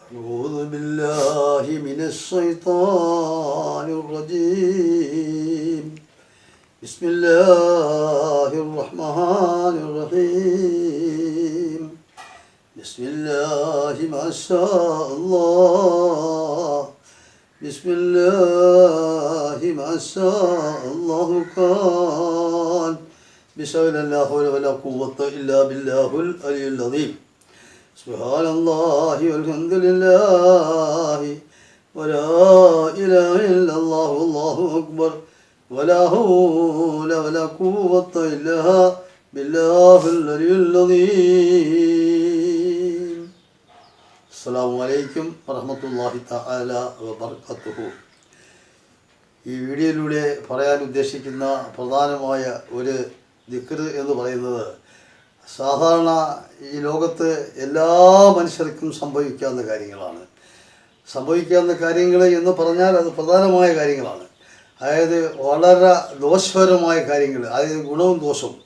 أعوذ بالله من الشيطان الرجيم بسم الله الرحمن الرحيم بسم الله ما شاء الله بسم الله ما شاء الله كان بسم الله ولا قوة إلا بالله العلي العظيم سبحان الله والحمد لله ولا إله إلا الله والله أكبر ولا حول ولا قوة إلا بالله العلي العظيم السلام عليكم ورحمة الله تعالى وبركاته. ഈ വീഡിയോയിലൂടെ പറയാൻ ഉദ്ദേശിക്കുന്ന പ്രധാനമായ ഒരു ദിക്ർ എന്ന് പറയുന്നത് സാധാരണ ഈ ലോകത്ത് എല്ലാ മനുഷ്യർക്കും സംഭവിക്കാവുന്ന കാര്യങ്ങളാണ്. സംഭവിക്കാവുന്ന കാര്യങ്ങൾ എന്ന് പറഞ്ഞാൽ അത് പ്രധാനമായ കാര്യങ്ങളാണ്. അതായത് വളരെ ദോഷകരമായ കാര്യങ്ങൾ, അതായത് ഗുണവും ദോഷവും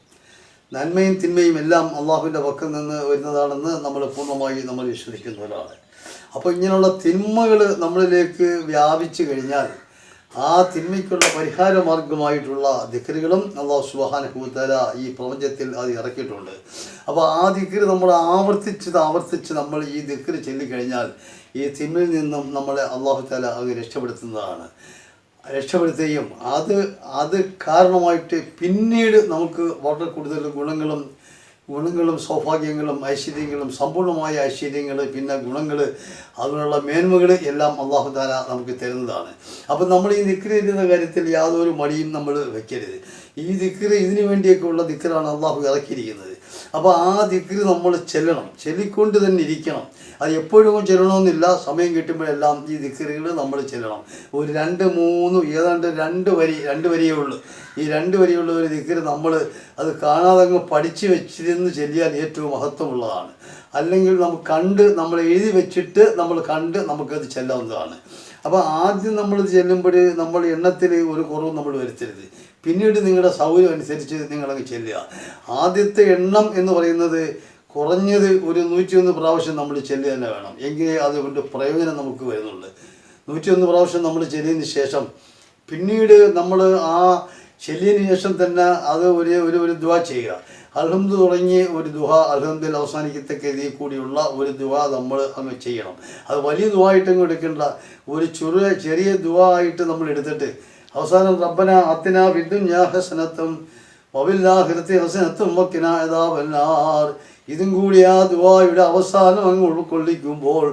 നന്മയും തിന്മയും എല്ലാം അള്ളാഹുവിൻ്റെ പക്കൽ നിന്ന് വരുന്നതാണെന്ന് നമ്മൾ പൂർണ്ണമായി വിശ്വസിക്കുന്നവരാണ്. അപ്പോൾ ഇങ്ങനെയുള്ള തിന്മകൾ നമ്മളിലേക്ക് വ്യാപിച്ചു കഴിഞ്ഞാൽ ആ തിന്മയ്ക്കുള്ള പരിഹാര മാർഗമായിട്ടുള്ള ദിക്റുകളും അല്ലാഹു സുബ്ഹാനഹു വ തആല ഈ പ്രപഞ്ചത്തിൽ അത് ഇറക്കിയിട്ടുണ്ട്. അപ്പോൾ ആ ദിക്ർ നമ്മൾ ആവർത്തിച്ച് നമ്മൾ ഈ ദിക്ർ ചൊല്ലിക്കഴിഞ്ഞാൽ ഈ തിന്മയിൽ നിന്നും നമ്മളെ അല്ലാഹു തആല അത് രക്ഷപ്പെടുത്തുകയും അത് കാരണമായിട്ട് പിന്നീട് നമുക്ക് വളരെ കൂടുതൽ ഗുണങ്ങളും സൗഭാഗ്യങ്ങളും ഐശ്വര്യങ്ങളും സമ്പൂർണ്ണമായ ഐശ്വര്യങ്ങൾ, പിന്നെ ഗുണങ്ങൾ, അതിനുള്ള മേന്മകൾ എല്ലാം അല്ലാഹു തആല നമുക്ക് തരുന്നതാണ്. അപ്പം നമ്മൾ ഈ ദിക്ർ ചെയ്യുന്ന കാര്യത്തിൽ യാതൊരു മടിയും നമ്മൾ വെക്കരുത്. ഈ ദിക്ർ ഇതിനു വേണ്ടിയൊക്കെ ഉള്ള ദിക്റാണ് അല്ലാഹു ഇറക്കിയിരിക്കുന്നത്. അപ്പോൾ ആ ദിക്ർ നമ്മൾ ചൊല്ലിക്കൊണ്ട് തന്നെ ഇരിക്കണം. അത് എപ്പോഴും ചെല്ലണമെന്നില്ല, സമയം കിട്ടുമ്പോഴെല്ലാം ഈ ദിക്റുകൾ നമ്മൾ ചെല്ലണം. ഒരു 2-3 ഏതാണ്ട് 2 വരിയേ ഉള്ളൂ. ഈ 2 വരിയുള്ള ഒരു ദിക്ർ നമ്മൾ അത് കാണാതെ അങ്ങ് പഠിച്ചു വെച്ചിരുന്ന് ചെല്ലിയാൽ ഏറ്റവും മഹത്വമുള്ളതാണ്. അല്ലെങ്കിൽ നമ്മൾ എഴുതി വെച്ചിട്ട് നമുക്കത് ചെല്ലാവുന്നതാണ്. അപ്പോൾ ആദ്യം നമ്മളിത് ചെല്ലുമ്പോൾ നമ്മൾ എണ്ണത്തിൽ ഒരു കുറവും നമ്മൾ വരുത്തരുത്. പിന്നീട് നിങ്ങളുടെ സൗകര്യം അനുസരിച്ച് നിങ്ങളങ്ങ് ചെല്ലുക. ആദ്യത്തെ എണ്ണം എന്ന് പറയുന്നത് കുറഞ്ഞത് ഒരു 101 പ്രാവശ്യം നമ്മൾ ചെല്ലുക തന്നെ വേണം. എങ്കിലേ അതുകൊണ്ട് പ്രയോജനം നമുക്ക് വരുന്നുണ്ട്. 101 പ്രാവശ്യം നമ്മൾ ചെല്ലിയതിന് ശേഷം പിന്നീട് നമ്മൾ ആ ചെല്ലിയതിന് ശേഷം തന്നെ അത് ഒരു ദുആ ചെയ്യുക. അൽഹംദു തുടങ്ങി ഒരു ദുആ, അൽഹംദുലില്ലാ അവസാനിക്കത്തക്ക രീതിയിൽ കൂടിയുള്ള ഒരു ദുആ നമ്മൾ അങ്ങ് ചെയ്യണം. അത് വലിയ ദുആ ആയിട്ടങ്ങ് എടുക്കേണ്ട. ഒരു ചെറിയ ദുആ ആയിട്ട് നമ്മൾ എടുത്തിട്ട് അവസാനം റബ്ബന ആതിനാ ഫിദ്ദുനിയാ ഹസനത്തും വഫിൽ ആഖിറതി ഹസനത്തും വഖിനാ അദാബന്നാർ, ഇതും കൂടി ആ ദുആയുടെ അവസാനം അങ്ങ് ഉൾക്കൊള്ളിക്കുമ്പോൾ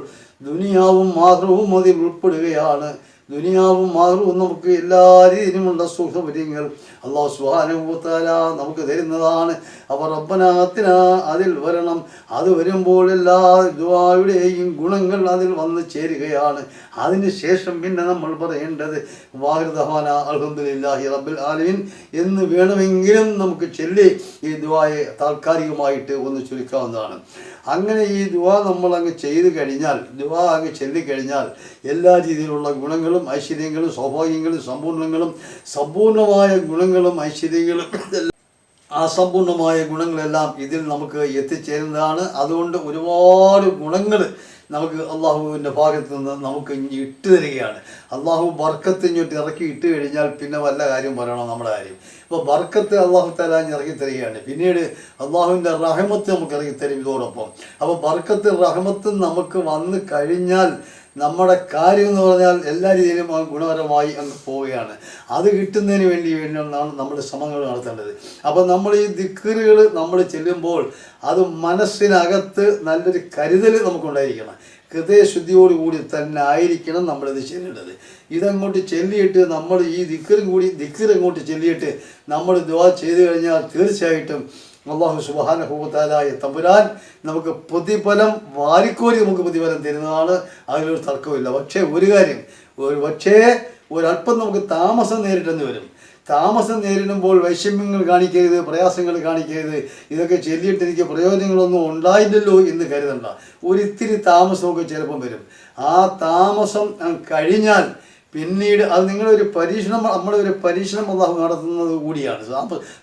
ദുനിയാവും ആഖിറവും അതിൽ ഉൾപ്പെടുകയാണ്. ദുനിയാവും ആഖിറവും നമുക്ക് എല്ലാ രീതിയിലുമുള്ള സുഖപര്യങ്ങൾ അല്ലാഹു സുബ്ഹാനഹു വ തആല നമുക്ക് തരുന്നതാണ്. അപ്പോൾ റബ്ബന ആതിനാ അതിൽ വരണം. അത് വരുമ്പോൾ എല്ലാ ദുആയുടെയും ഗുണങ്ങൾ അതിൽ വന്ന് ചേരുകയാണ്. അതിന് ശേഷം പിന്നെ നമ്മൾ പറയേണ്ടത് വാഹിർ ദഅ്വാനാ അൽഹംദുലില്ലാഹി റബ്ബിൽ ആലമീൻ എന്ന് വേണമെങ്കിലും നമുക്ക് ചൊല്ലി ഈ ദുആയെ താൽക്കാലികമായിട്ട് ഒന്ന് ചുരുക്കാവുന്നതാണ്. അങ്ങനെ ഈ ദുആ നമ്മൾ അങ്ങ് ചൊല്ലിക്കഴിഞ്ഞാൽ എല്ലാ രീതിയിലുള്ള ഗുണങ്ങളും ഐശ്വര്യങ്ങളും സൗഭാഗ്യങ്ങളും സമ്പൂർണ്ണമായ ഗുണങ്ങളും ഐശ്വര്യങ്ങളും ആ സമ്പൂർണ്ണമായ ഗുണങ്ങളെല്ലാം ഇതിൽ നമുക്ക് എത്തിച്ചേരുന്നതാണ്. അതുകൊണ്ട് ഒരുപാട് ഗുണങ്ങൾ നമുക്ക് അള്ളാഹുവിൻ്റെ ഭാഗത്ത് നിന്ന് നമുക്ക് ഇട്ട് തരികയാണ്. അള്ളാഹു ബർക്കത്ത് ഇങ്ങോട്ട് ഇറക്കി ഇട്ട് കഴിഞ്ഞാൽ പിന്നെ വല്ല കാര്യം പറയണോ നമ്മുടെ കാര്യം. ഇപ്പോൾ ബർക്കത്ത് അള്ളാഹു തആല ഇറക്കി തരികയാണ്. പിന്നീട് അള്ളാഹുവിൻ്റെ റഹ്മത്ത് നമുക്ക് ഇറക്കി തരും ഇതോടൊപ്പം. അപ്പോൾ ബർക്കത്ത് റഹ്മത്ത് നമുക്ക് വന്ന് കഴിഞ്ഞാൽ നമ്മുടെ കാര്യം എന്ന് പറഞ്ഞാൽ എല്ലാ രീതിയിലും ഗുണപരമായി അങ്ങ് പോവുകയാണ്. അത് കിട്ടുന്നതിന് വേണ്ടിയാണ് നമ്മൾ ശ്രമങ്ങൾ നടത്തേണ്ടത്. അപ്പോൾ നമ്മൾ ഈ ദിക്റുകൾ നമ്മൾ ചെല്ലുമ്പോൾ അത് മനസ്സിനകത്ത് നല്ലൊരു കരുതൽ നമുക്കുണ്ടായിരിക്കണം. ഹൃദയശുദ്ധിയോടുകൂടി തന്നെ ആയിരിക്കണം നമ്മളിത് ചെല്ലേണ്ടത്. ഇതങ്ങോട്ട് ചെല്ലിയിട്ട് നമ്മൾ ഈ ദിക്ർ അങ്ങോട്ട് ചെല്ലിയിട്ട് നമ്മൾ ദുആ ചെയ്ത് കഴിഞ്ഞാൽ തീർച്ചയായിട്ടും അല്ലാഹു സുബ്ഹാനഹു വ തആല തമ്പുരാൻ നമുക്ക് പ്രതിഫലം വാരിക്കോരി നമുക്ക് പ്രതിഫലം തരുന്നതാണ്. അതിലൊരു തർക്കമില്ല. പക്ഷേ ഒരു കാര്യം, ഒരല്പം നമുക്ക് താമസം നേരിട്ടെന്ന് വരും. താമസം നേരിടുമ്പോൾ വൈഷമ്യങ്ങൾ കാണിക്കരുത്, പ്രയാസങ്ങൾ കാണിക്കരുത്. ഇതൊക്കെ ചെല്ലിയിട്ട് എനിക്ക് പ്രയോജനങ്ങളൊന്നും ഉണ്ടായില്ലല്ലോ എന്ന് കരുതണ്ട. ഒരിത്തിരി താമസമൊക്കെ ചിലപ്പം വരും. ആ താമസം കഴിഞ്ഞാൽ പിന്നീട് അത് നിങ്ങളൊരു പരീക്ഷണം, നമ്മുടെ ഒരു പരീക്ഷണം അല്ലാഹു നടത്തുന്നത് കൂടിയാണ്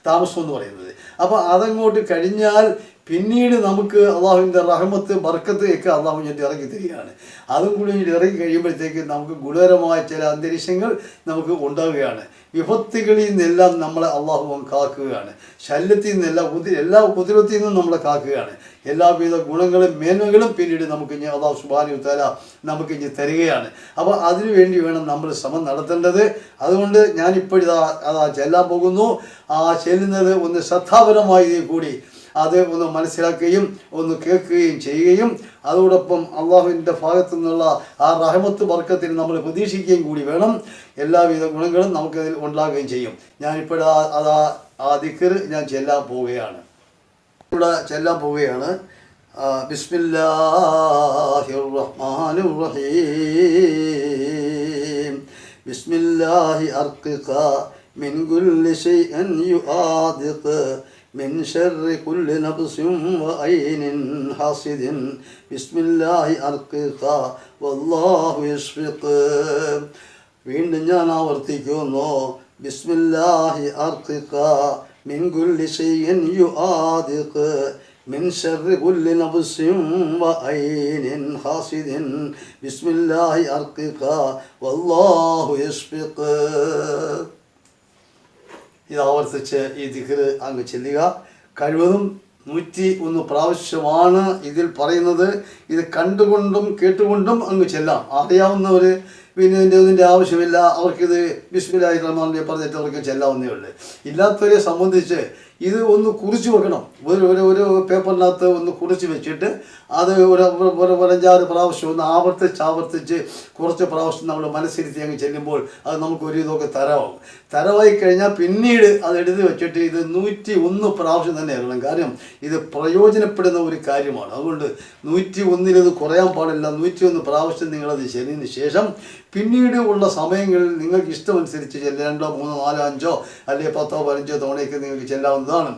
താമസം എന്ന് പറയുന്നത്. അപ്പോൾ അതങ്ങോട്ട് കഴിഞ്ഞാൽ പിന്നീട് നമുക്ക് അള്ളാഹുവിൻ്റെ റഹ്മത്ത് ബർക്കത്ത് ഒക്കെ അള്ളാഹു ഞാൻ ഇറക്കി തരികയാണ്. അതും കൂടി ഇറങ്ങി കഴിയുമ്പോഴത്തേക്ക് നമുക്ക് ഗുണകരമായ ചില അന്തരീക്ഷങ്ങൾ നമുക്ക് ഉണ്ടാവുകയാണ്. വിപത്തുകളിൽ നിന്നെല്ലാം നമ്മളെ അള്ളാഹു കാക്കുകയാണ്. ശല്യത്തിൽ നിന്നെല്ലാം എല്ലാ കുതിരത്തിൽ നിന്നും നമ്മളെ കാക്കുകയാണ്. എല്ലാവിധ ഗുണങ്ങളും മേന്മകളും പിന്നീട് നമുക്ക് ഇനി അള്ളാഹു സുബ്ഹാനഹു വ തആല നമുക്ക് ഇനി തരികയാണ്. അപ്പോൾ അതിനു വേണ്ടി വേണം നമ്മൾ ശ്രമം നടത്തേണ്ടത്. അതുകൊണ്ട് ഞാനിപ്പോഴിതാ അതാ ചെല്ലാൻ പോകുന്നു. ആ ചെല്ലുന്നത് ഒന്ന് ശ്രദ്ധാപരമായി കൂടി അത് ഒന്ന് മനസ്സിലാക്കുകയും ഒന്ന് കേൾക്കുകയും ചെയ്യുകയും അതോടൊപ്പം അള്ളാഹുവിൻ്റെ ഭാഗത്തു നിന്നുള്ള ആ റഹ്മത്ത് ബർക്കത്തിന് നമ്മൾ പ്രതീക്ഷിക്കുകയും കൂടി വേണം. എല്ലാവിധ ഗുണങ്ങളും നമുക്കതിൽ ഉണ്ടാകുകയും ചെയ്യും. ഞാനിപ്പോഴാ ആ ദിക്ർ ഞാൻ ചെല്ലാൻ പോവുകയാണ്. ഇവിടെ ചെല്ലാൻ പോവുകയാണ്. ബിസ്മില്ലാഹിർ റഹ്മാനിർ റഹീം. ബിസ്മില്ലാഹി അർഖിക മിൻ കുല്ലി ശൈഇൻ യുആദിഖ من شر كل نفس وعين حاسد بسم الله أرقيك والله يشفق. വീണ്ടും ഞാൻ ആവർത്തിക്കുന്നു. ബിസ്മില്ലാഹി അർഖിക മിൻ കുല്ലി ശൈഇൻ യുആദിഖ മിൻ ശർരി കുല്ലി നഫ്സിൻ വഅയ്നിൻ ഹാസിദിൻ ബിസ്മില്ലാഹി അർഖിക വല്ലാഹു യശ്ഫിഖ്. ഇത് ആവർത്തിച്ച് ഈ ദിക്ർ അങ്ങ് ചെല്ലുക. കഴിവതും 101 പ്രാവശ്യമാണ് ഇതിൽ പറയുന്നത്. ഇത് കണ്ടുകൊണ്ടും കേട്ടുകൊണ്ടും അങ്ങ് ചെല്ലാം. അറിയാവുന്നവർ പിന്നെ ഇതിൻ്റെ ആവശ്യമില്ല. അവർക്കിത് ബിസ്മില്ലാഹിർ റഹ്മാനിർ റഹീം പറഞ്ഞിട്ട് അവർക്ക് ചെല്ലാവുന്നേ ഉള്ളൂ. ഇല്ലാത്തവരെ സംബന്ധിച്ച് ഇത് ഒന്ന് കുറിച്ച് വെക്കണം. ഒരു പേപ്പറിനകത്ത് ഒന്ന് കുറിച്ച് വെച്ചിട്ട് അത് ഒരു 5-6 പ്രാവശ്യം ഒന്ന് ആവർത്തിച്ച് കുറച്ച് പ്രാവശ്യം നമ്മൾ മനസ്സിരുത്തി അങ്ങ് ചെല്ലുമ്പോൾ അത് നമുക്ക് ഒരു ഇതൊക്കെ തരവായി കഴിഞ്ഞാൽ പിന്നീട് അത് എടുത്ത് വെച്ചിട്ട് ഇത് 101 പ്രാവശ്യം തന്നെ ആകണം. കാരണം ഇത് പ്രയോജനപ്പെടുന്ന ഒരു കാര്യമാണ്. അതുകൊണ്ട് 101 ഇത് കുറയാൻ പാടില്ല. 101 പ്രാവശ്യം നിങ്ങളത് ചെല്ലിന് ശേഷം പിന്നീട് ഉള്ള സമയങ്ങളിൽ നിങ്ങൾക്ക് ഇഷ്ടമനുസരിച്ച് 2, 3, 4, 5 അല്ലെങ്കിൽ 10, 15 തവണയൊക്കെ നിങ്ങൾക്ക് ചെല്ലാവുന്നതാണ്.